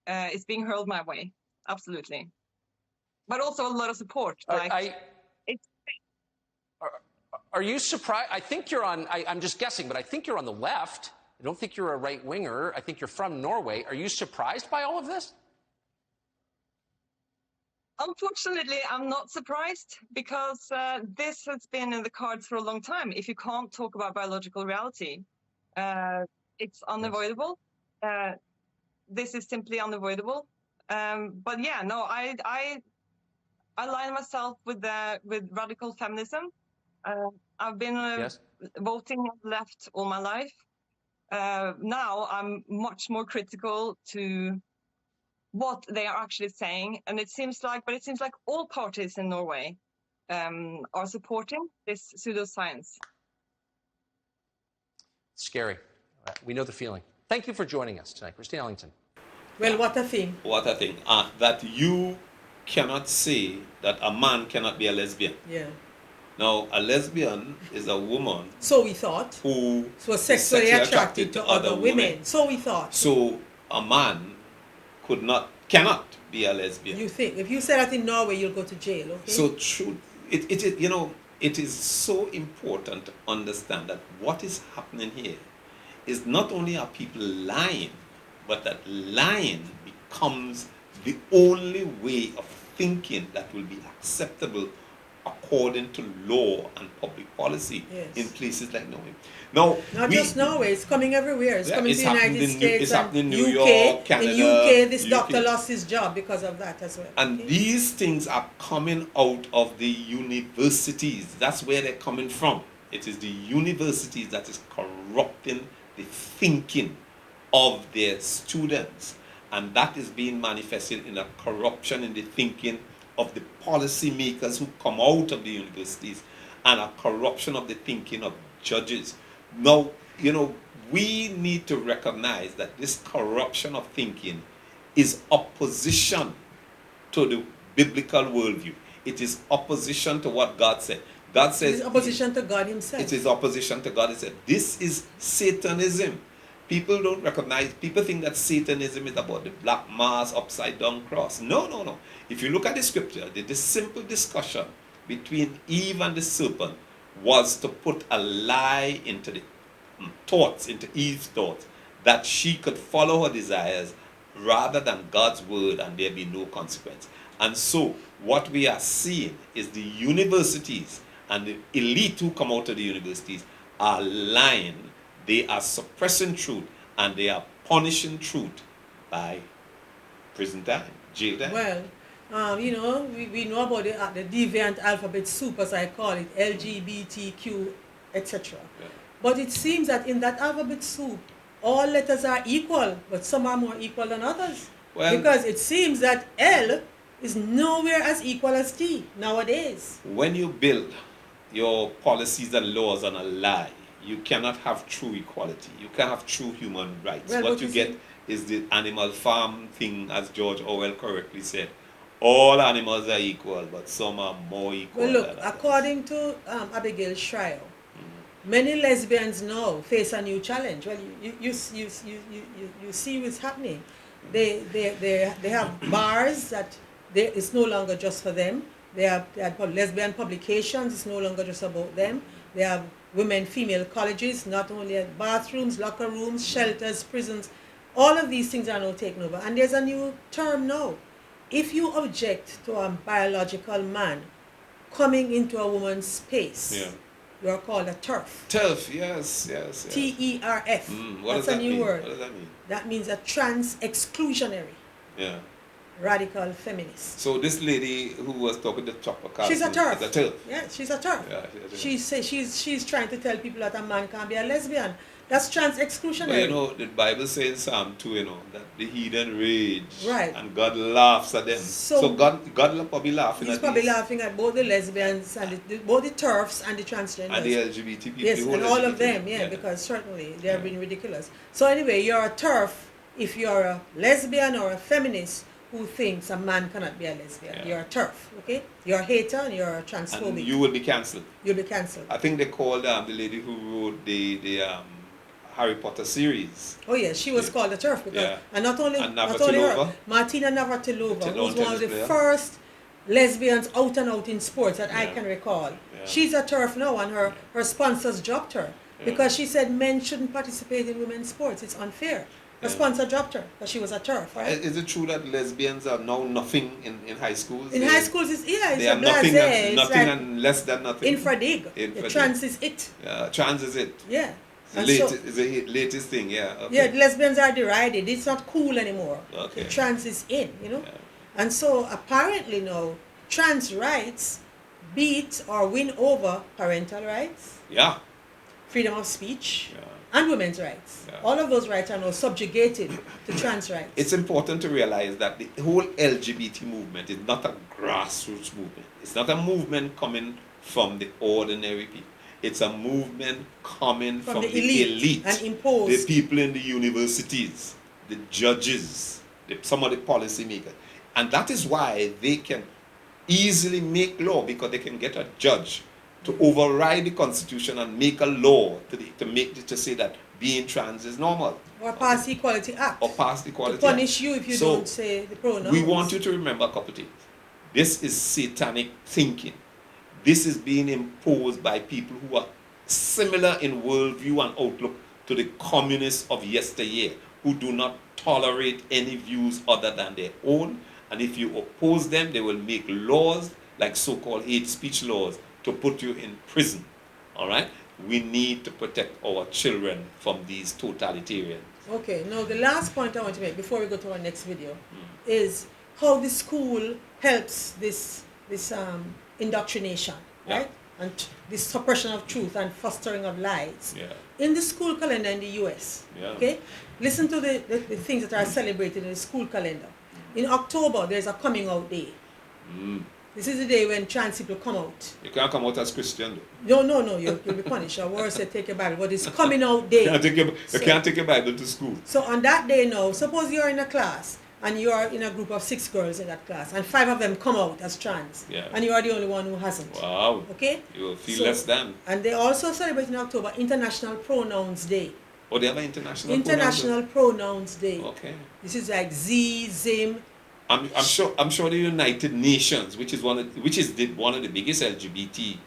is being hurled my way. Absolutely. But also a lot of support. Are you surprised? I think you're on, I'm just guessing, but I think you're on the left. I don't think you're a right winger. I think you're from Norway. Are you surprised by all of this? Unfortunately, I'm not surprised because this has been in the cards for a long time. If you can't talk about biological reality, it's unavoidable. This is simply unavoidable. But yeah, no, I align myself with radical feminism. I've been voting left all my life. Now I'm much more critical to what they are actually saying, and it seems like all parties in Norway are supporting this pseudoscience. Scary. We know the feeling. Thank you for joining us tonight, Christine Ellington. Well, what a thing. What a thing. That you cannot say that a man cannot be a lesbian. Yeah. Now, a lesbian is a woman. So we thought. Who was sexually attracted to other women. So we thought. So a man cannot be a lesbian. You think if you say that in Norway, you'll go to jail. Okay. So true. It is so important to understand that what is happening here is not only are people lying, but that lying becomes the only way of thinking that will be acceptable according to law and public policy in places like Norway. Now, not just Norway, it's coming everywhere. It's coming to the United States. It's happening in New UK, York, Canada. in UK, this doctor lost his job because of that as well. And these things are coming out of the universities. That's where they're coming from. It is the universities that is corrupting the thinking of their students. And that is being manifested in a corruption in the thinking of the policymakers who come out of the universities and a corruption of the thinking of judges. Now, we need to recognize that this corruption of thinking is opposition to the biblical worldview. It is opposition to what God said. God says... It is opposition to God himself. It is opposition to God himself. This is Satanism. People don't recognize, people think that Satanism is about the black mass, upside down cross. No. If you look at the scripture, the simple discussion between Eve and the serpent was to put a lie into the thoughts, into Eve's thoughts, that she could follow her desires rather than God's word and there be no consequence. And so what we are seeing is the universities and the elite who come out of the universities are lying. They are suppressing truth and they are punishing truth by prison time, jail time. Well, we know about the deviant alphabet soup, as I call it, LGBTQ, etc. Yeah. But it seems that in that alphabet soup, all letters are equal, but some are more equal than others. Well, because it seems that L is nowhere as equal as T nowadays. When you build your policies and laws on a lie, you cannot have true equality. You can't have true human rights. Well, what you get is the animal farm thing, as George Orwell correctly said. All animals are equal, but some are more equal. Well, look, according to Abigail Schreier, many lesbians now face a new challenge. Well, you see what's happening. They have bars that it's no longer just for them. They have lesbian publications. It's no longer just about them. They have women, female colleges, not only at bathrooms, locker rooms, shelters, prisons. All of these things are now taken over. And there's a new term now. If you object to a biological man coming into a woman's space, you are called a TERF. TERF, yes, yes. TERF. What That's does that a new mean? word. What does that mean? That means a trans exclusionary Yeah. radical feminist. So this lady who was talking to Chopper Carlson She's a TERF. is a TERF. Yeah, she's a TERF. Yeah, She says she's trying to tell people that a man can't be a lesbian. That's trans exclusionary. But you know, the Bible says in Psalm 2, you know, that the heathen rage. Right. And God laughs at them. So God probably laughing He's at probably these. laughing at both the lesbians and both the TERFs and the transgenders. And the LGBT people. Yes, the whole and all LGBT of them, yeah, because certainly they are being ridiculous. So anyway, you're a TERF if you're a lesbian or a feminist who thinks a man cannot be a lesbian. Yeah. You're a TERF, okay? You're a hater and you're a transphobic. And you will be cancelled. You'll be cancelled. I think they called the lady who wrote the Harry Potter series. Oh yes, she was called a TERF because and not only her, Navratilova. Martina Navratilova, who was one of the player. first lesbians out and out in sports that I can recall. Yeah. She's a TERF now, and her sponsors dropped her because she said men shouldn't participate in women's sports. It's unfair. Her sponsor dropped her because she was a TERF, right? Is it true that lesbians are now nothing in high schools? In high schools, it's they a are nothing, blasé. It's nothing like and less than nothing. infradig. The trans is it. Yeah, trans is it. Yeah. And It's the latest thing, yeah. Okay. Yeah, lesbians are derided. It's not cool anymore. Okay. The trans is in, you know. And so apparently now, trans rights beat or win over parental rights. Yeah. Freedom of speech. And women's rights. Yeah. All of those rights are now subjugated to trans rights. It's important to realize that the whole LGBT movement is not a grassroots movement. It's not a movement coming from the ordinary people. It's a movement coming from the elite and imposed. The people in the universities, the judges, some of the policymakers. And that is why they can easily make law, because they can get a judge to override the Constitution and make a law to say that being trans is normal. Or pass the Equality Act. Or pass the Equality Act. To punish you if you don't say the pronouns. We want you to remember a couple of things. This is satanic thinking. This is being imposed by people who are similar in worldview and outlook to the communists of yesteryear, who do not tolerate any views other than their own. And if you oppose them, they will make laws like so-called hate speech laws to put you in prison. All right? We need to protect our children from these totalitarians. Okay, now the last point I want to make before we go to our next video is how the school helps this indoctrination, right? And this suppression of truth and fostering of lies. Yeah. In the school calendar in the US, okay? Listen to the things that are celebrated in the school calendar. In October, there's a coming out day. This is the day when trans people come out. You can't come out as Christian. No, you'll be punished. Our word said take your Bible, but it's coming out day. You can't take your Bible to school. So on that day now, suppose you're in a class and you are in a group of 6 girls in that class, and 5 of them come out as trans, and you are the only one who hasn't. Wow. Okay? You will feel less than. And they also celebrate in October International Pronouns Day. Oh, they have an International Pronouns Day. Okay. This is like Z, Zim. I'm sure the United Nations, which is one of the biggest LGBT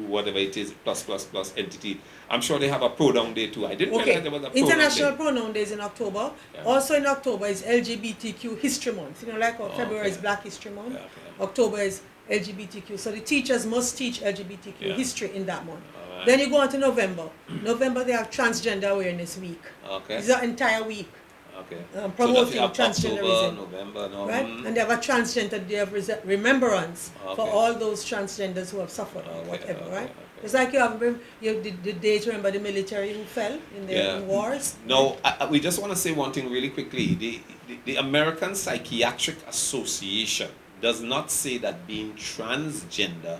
whatever it is, plus entity. I'm sure they have a pronoun day too. I didn't realize there was a pronoun International day. Pronoun Day is in October. Yeah. Also in October is LGBTQ History Month. You know, like February is Black History Month. October is LGBTQ. So the teachers must teach LGBTQ history in that month. Right. Then you go on to November. November they have Transgender Awareness Week. Okay. It's an entire week. Okay. Promoting transgenderism. November, right? And they have a Transgender Day of Remembrance for all those transgenders who have suffered or whatever, right? It's like you have the day to remember the military who fell in wars. No, we just want to say one thing really quickly. The American Psychiatric Association does not say that being transgender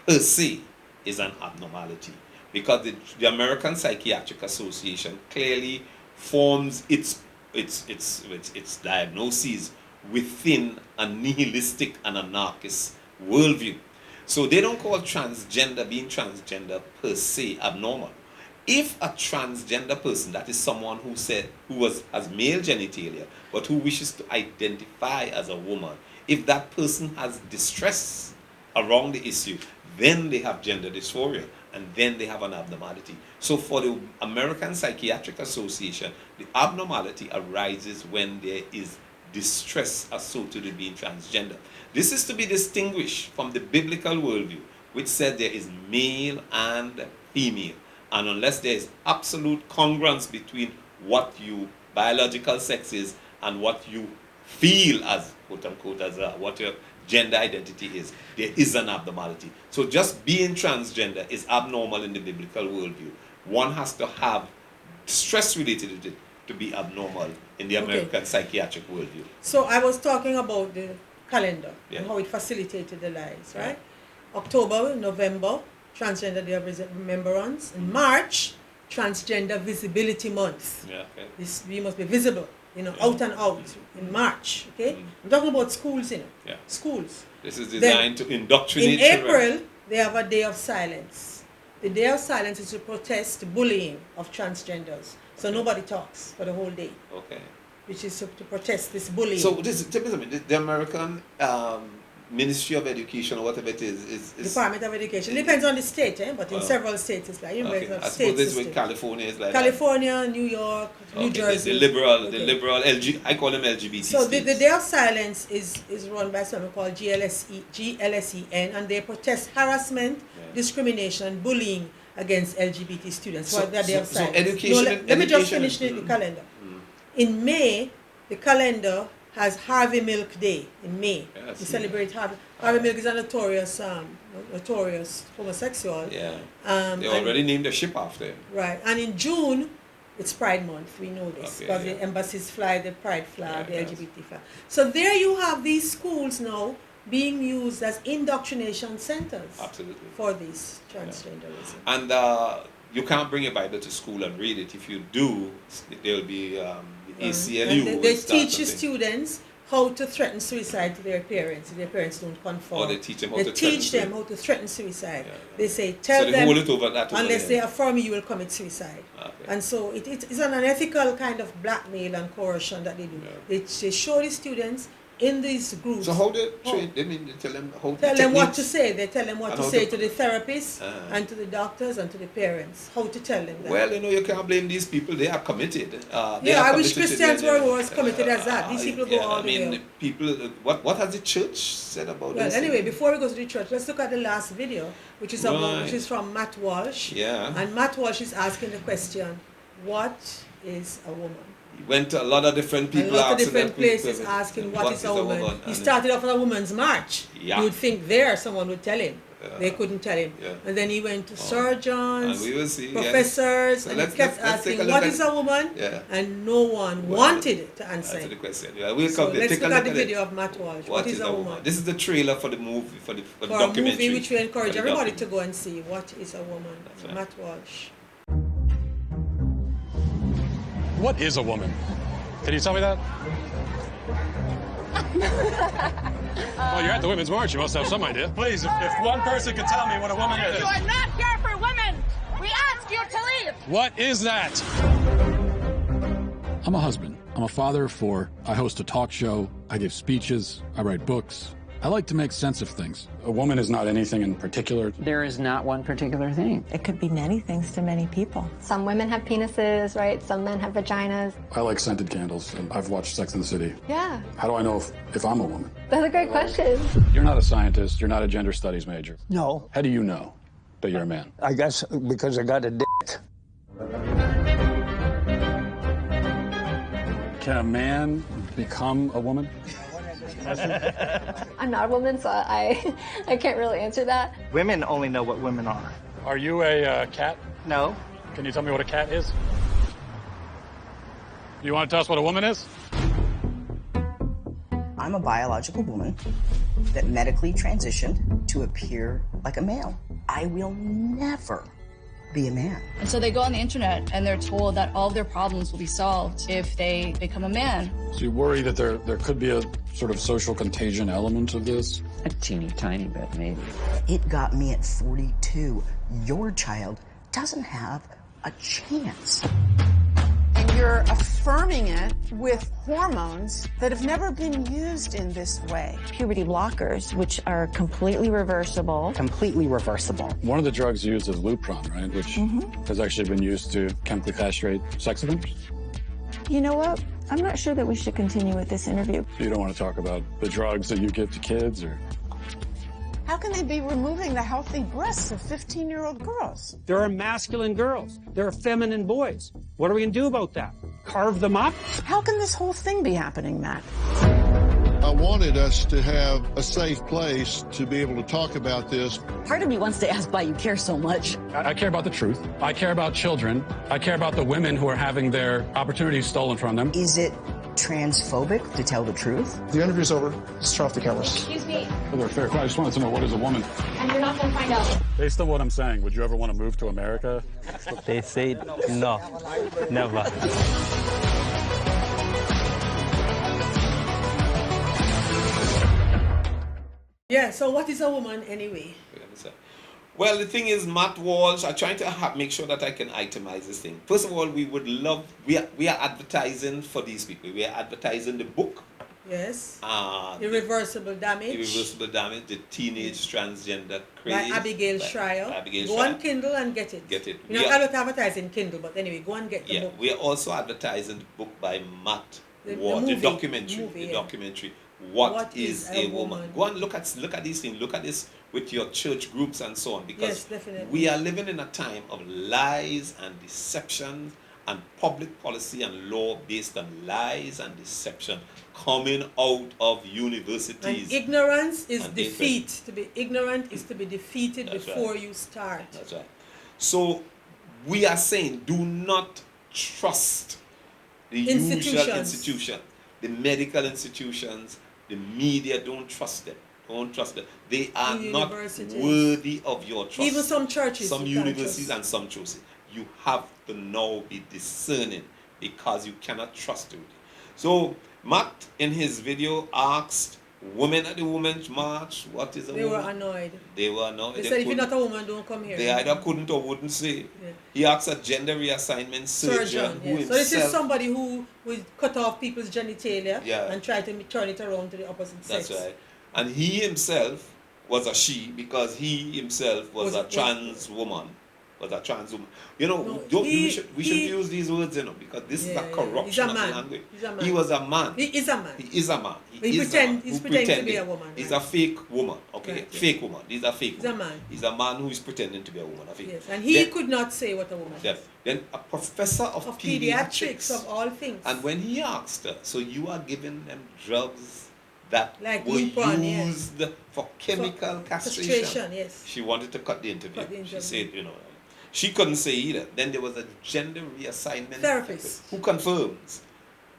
per se is an abnormality, because the American Psychiatric Association clearly forms its diagnoses within a nihilistic and anarchist worldview. So they don't call being transgender per se abnormal. If a transgender person, that is someone who has male genitalia, but who wishes to identify as a woman, if that person has distress around the issue, then they have gender dysphoria, and then they have an abnormality. So for the American Psychiatric Association, the abnormality arises when there is distress associated with being transgender. This is to be distinguished from the biblical worldview, which said there is male and female. And unless there is absolute congruence between what your biological sex is and what you feel as, quote unquote, as what your gender identity is, there is an abnormality. So just being transgender is abnormal in the biblical worldview. One has to have stress related to it to be abnormal in the American psychiatric worldview. So I was talking about the calendar Yeah. and how it facilitated the lives, right? October, November, Transgender Day of Remembrance. In March, Transgender Visibility Month. Yeah, okay. We must be visible, out and out in March, okay? I'm talking about schools, Yeah. schools. This is designed to indoctrinate In April, children. they have a day of silence. The day of silence is to protest the bullying of transgenders. So nobody talks for the whole day. Okay. Which is to protest this bullying. So the American Ministry of Education or whatever it is Department of Education. It depends on the state, but in several states it's like, okay. I suppose this with California is like California, New York, New Jersey. The liberal I call them LGBT So states. the Day of Silence is run by someone called GLSEN, and they protest harassment, discrimination, bullying against LGBT students. So Day of Silence. education. Let me just finish the calendar. In May, the calendar has Harvey Milk Day in May. Yes, we celebrate Harvey. Harvey Milk is a notorious homosexual. Yeah. They already named the ship after him. Right. And in June, it's Pride Month. We know this because the embassies fly the Pride flag, the LGBT flag. So there you have these schools now being used as indoctrination centers. Absolutely. For this transgenderism. And you can't bring a Bible to school and read it. If you do, there will be ACLU. And they teach the students how to threaten suicide to their parents if their parents don't conform. Or they teach them how to threaten suicide. Yeah. They say, tell so they them, hold it over that unless they affirm you will commit suicide. Okay. And so it's an unethical kind of blackmail and coercion that they do. Yeah. They show the students in these groups. So how they train? They tell them how. Tell them what to say. They tell them what to say to the therapists Uh-huh. and to the doctors and to the parents. How to tell them that. Well, you can't blame these people. They are committed. I wish Christians were as committed as that. These people go all the way. People. What has the church said about this? Well, anyway, before we go to the church, let's look at the last video, which is from Matt Walsh. Yeah. And Matt Walsh is asking the question, what is a woman? He went to a lot of different people. A lot of different places asking what is a woman. He started off on a woman's march. Yeah. You would think someone would tell him. They couldn't tell him. Yeah. And then he went to surgeons, and we will see, professors, so and he kept asking, what is a woman? Yeah. And no one wanted to answer the him. question. Yeah, we'll So come let's take look a at the look video of Matt Walsh. What is a woman? This is the trailer for the movie, for the For a documentary. movie which we encourage For the everybody documentary. to go and see. What is a woman? right. Matt Walsh. What is a woman? Can you tell me that? Well, you're at the Women's March. You must have some idea. Please, if one person could tell me what a woman is. You are not here for women. We ask you to leave. What is that? I'm a husband. I'm a father of 4. I host a talk show. I give speeches. I write books. I like to make sense of things. A woman is not anything in particular. There is not one particular thing. It could be many things to many people. Some women have penises, right? Some men have vaginas. I like scented candles, and I've watched Sex and the City. Yeah. How do I know if I'm a woman? That's a great question. You're not a scientist. You're not a gender studies major. No. How do you know that you're a man? I guess because I got a dick. Can a man become a woman? I'm not a woman, so I can't really answer that. Women only know what women are. Are you a cat? No. Can you tell me what a cat is? You want to tell us what a woman is? I'm a biological woman that medically transitioned to appear like a male. I will never be a man. And so they go on the internet and they're told that all of their problems will be solved if they become a man. So you worry that there could be a sort of social contagion element of this? A teeny tiny bit, maybe. It got me at 42. Your child doesn't have a chance. And you're affirming it with hormones that have never been used in this way. Puberty blockers, which are completely reversible. Completely reversible. One of the drugs used is Lupron, right? Which has actually been used to chemically castrate sex offenders. You know what? I'm not sure that we should continue with this interview. You don't want to talk about the drugs that you give to kids, or? How can they be removing the healthy breasts of 15-year-old girls? There are masculine girls. There are feminine boys. What are we going to do about that? Carve them up? How can this whole thing be happening, Matt? I wanted us to have a safe place to be able to talk about this. Part of me wants to ask why you care so much. I care about the truth. I care about children. I care about the women who are having their opportunities stolen from them. Is it transphobic to tell the truth? The interview's over. Let's turn off the cameras. Excuse me, Fair. I just wanted to know, what is a woman? and you're not going to find out. Based on what I'm saying, would you ever want to move to America? They say no, never. Yeah, so what is a woman anyway? Well, the thing is, Matt Walsh, I'm trying to make sure that I can itemize this thing. First of all, we are advertising for these people. We are advertising the book. Yes. Irreversible Damage. Irreversible Damage, the Teenage Transgender Craze. By Abigail Schreier. Go on Kindle and get it. Get it. We're not advertising Kindle, but anyway, go and get the book. We are also advertising the book by Matt Walsh, the documentary. What is a woman? Go and look at these things. Look at this with your church groups and so on, because we are living in a time of lies and deception and public policy and law based on lies and deception coming out of universities. And ignorance is defeat. To be ignorant is to be defeated before you start. That's right. So we are saying, do not trust the usual institution, the medical institutions, the media. Don't trust them. Don't trust them. They are not worthy of your trust. Even some churches. Some universities and some churches. You have to now be discerning, because you cannot trust it. So Matt, in his video, asked women at the Women's March, what is a woman? They were annoyed. They were annoyed. They said, if you're not a woman, don't come here. They either couldn't or wouldn't say. Yeah. He asked a gender reassignment surgeon who himself... So this is somebody who would cut off people's genitalia and try to turn it around to the opposite sex. That's right. And he himself was a she, because he himself was a trans woman. You know, we should use these words, you know, because this is a corruption of language. He was a man. He is a man. He is a man. He's pretending to be a woman. He's a fake woman, okay? Right, fake woman. He's a fake woman. He's a man. He's a man who is pretending to be a woman. Yes, and he could not say what a woman is. Then a professor of pediatrics of all things. And when he asked her, so you are giving them drugs that were used for chemical castration? Yes. She wanted to cut the interview. She said, you know, she couldn't say either. Then there was a gender reassignment therapist who confirms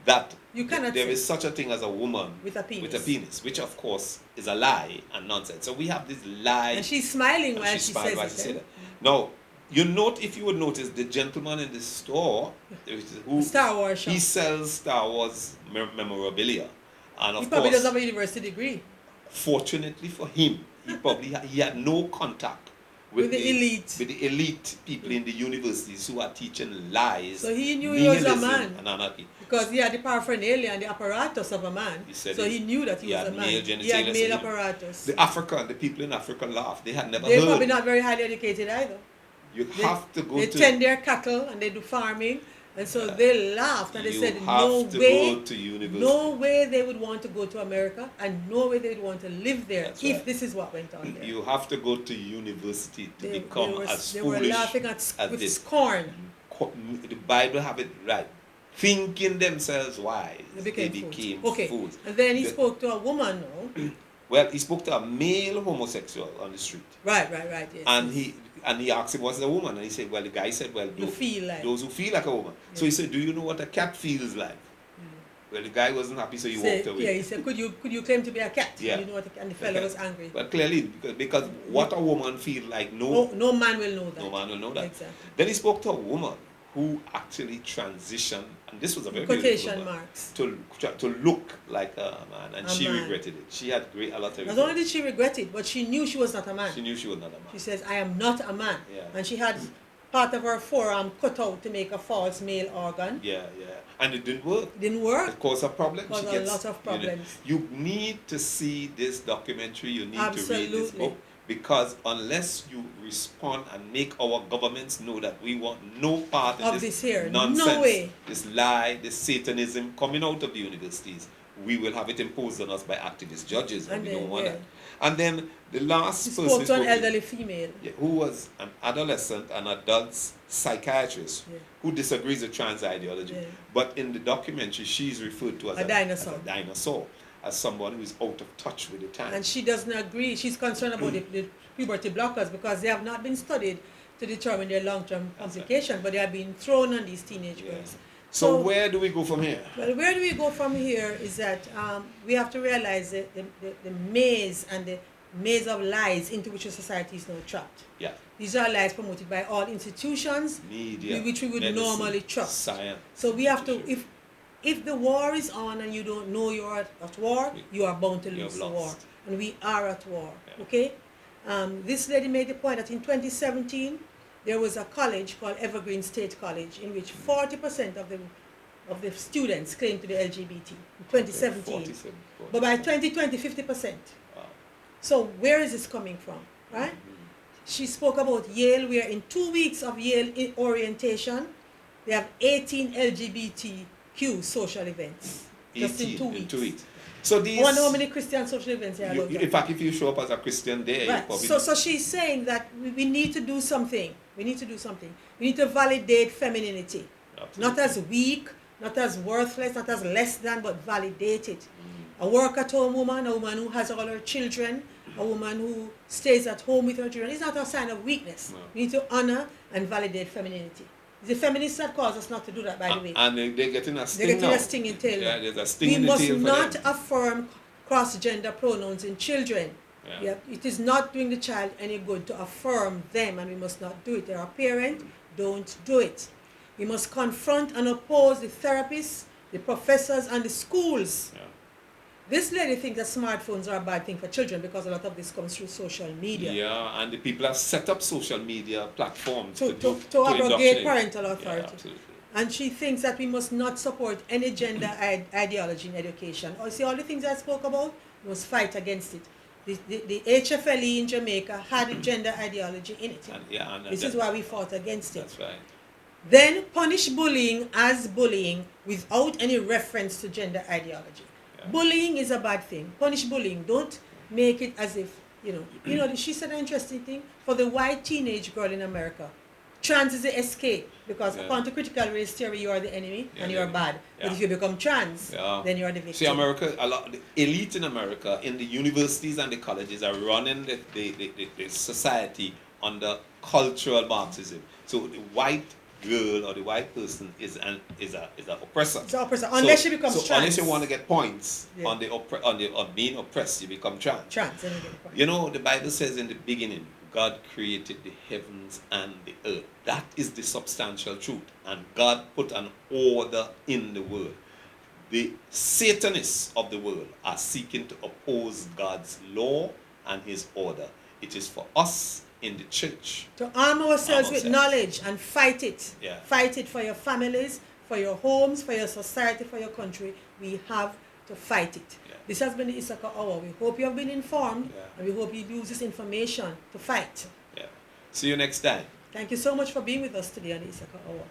that there is such a thing as a woman with a penis, which of course is a lie and nonsense. So we have this lie. And she's smiling while she says it. Now, if you would notice, the gentleman in the store, who Star Wars shop. He sells Star Wars memorabilia. And he probably doesn't have a university degree. Fortunately for him, he had no contact with the elite people in the universities who are teaching lies. So he knew he was a man. And anarchy. Because he had the paraphernalia and the apparatus of a man. So he knew that he was a man. He had male apparatus. The people in Africa laughed. They had never heard. They're probably not very highly educated either. Have to go They tend their cattle and they do farming. And so they laughed and they said, no way they would want to go to America, and no way they would want to live there this is what went on there. You have to go to university to become as foolish They were laughing with scorn. The Bible have it right. Thinking themselves wise, they became fools. And then he spoke to a woman, no? Well, he spoke to a male homosexual on the street. Right, yes. And he asked him, what's a woman? And he said, well, the guy said, well, those who feel like a woman. Yeah. So he said, do you know what a cat feels like? Well, the guy wasn't happy, so he walked away. Yeah, he said, could you claim to be a cat? Yeah. You know what? And the fellow was angry. But clearly, because what a woman feels like, no man will know that. No man will know that. Exactly. Then he spoke to a woman who actually transitioned, and this was a very quotation marks, to look like a man, and she regretted it. She had a lot of regret. Not only did she regret it, but she knew she was not a man. She knew she was not a man. She says, I am not a man. Yeah. And she had part of her forearm cut out to make a false male organ. Yeah. And it didn't work. It caused a problem. It caused a lot of problems. You need to see this documentary. You need to read this book. Because unless you respond and make our governments know that we want no part of this nonsense, this lie, this Satanism coming out of the universities, we will have it imposed on us by activist judges, and we then, don't want yeah. that. And then the last She person spoke we to an spoke elderly female. yeah, who was an adolescent and adult psychiatrist who disagrees with trans ideology. Yeah. But in the documentary, she's referred to as A dinosaur. as a dinosaur, as someone who is out of touch with the times. And she doesn't agree. She's concerned about the puberty blockers because they have not been studied to determine their long-term complication, but they are being thrown on these teenage girls. So where do we go from here? Well, where do we go from here is that we have to realize that the maze and the maze of lies into which a society is now trapped. Yeah. These are lies promoted by all institutions, Media, which we would medicine, normally trust. science. So we have to, if the war is on and you don't know you're at war, you are bound to lose the war. And we are at war, okay? This lady made the point that in 2017, there was a college called Evergreen State College in which 40% of the students claimed to be LGBT in 2017. But by 2020, 50%. Wow. So where is this coming from, right? She spoke about Yale, where in 2 weeks of Yale orientation, they have 18 LGBTQ social events. Just in 2 weeks. In 2 weeks. So these, I wonder how many Christian social events there are. in fact, if you show up as a Christian there, right. So she's saying that we need to do something. We need to do something. We need to validate femininity. Absolutely. Not as weak, not as worthless, not as less than, but validate it. A work-at-home woman, a woman who has all her children, a woman who stays at home with her children, is not a sign of weakness. No. We need to honor and validate femininity. It's the feminists that cause us not to do that, by the way. And they're getting a sting. They're getting a stinging tail. Yeah, there's a sting in we the tail. must not affirm cross-gender pronouns in children. Yeah. It is not doing the child any good to affirm them, and we must not do it. They're a parent, don't do it. We must confront and oppose the therapists, the professors, and the schools. Yeah. This lady thinks that smartphones are a bad thing for children because a lot of this comes through social media. Yeah, and the people have set up social media platforms to abrogate parental authority. Yeah, absolutely. And she thinks that we must not support any gender ideology in education. See, all the things I spoke about, we must fight against it. The HFLE in Jamaica had gender ideology in it. This is why we fought against it. That's right. Then punish bullying as bullying without any reference to gender ideology. Yeah. Bullying is a bad thing. Punish bullying. Don't make it as if, she said an interesting thing. For the white teenage girl in America, trans is the escape because according to critical race theory, you are the enemy and you are bad. But if you become trans, then you are the victim. See, America, the elite in America, in the universities and the colleges are running the society under cultural Marxism. So the white girl or the white person is an oppressor. It's an oppressor unless she becomes trans. Unless you want to get points on being oppressed, you become trans. Then you get points. You know, the Bible says in the beginning, God created the heavens and the earth. That is the substantial truth. And God put an order in the world. The Satanists of the world are seeking to oppose God's law and his order. It is for us in the church to arm ourselves with knowledge and fight it. Yeah. Fight it for your families, for your homes, for your society, for your country. We have to fight it. Yeah. This has been the Issachar Hour. We hope you have been informed, and we hope you use this information to fight. Yeah. See you next time. Thank you so much for being with us today on the Issachar Hour.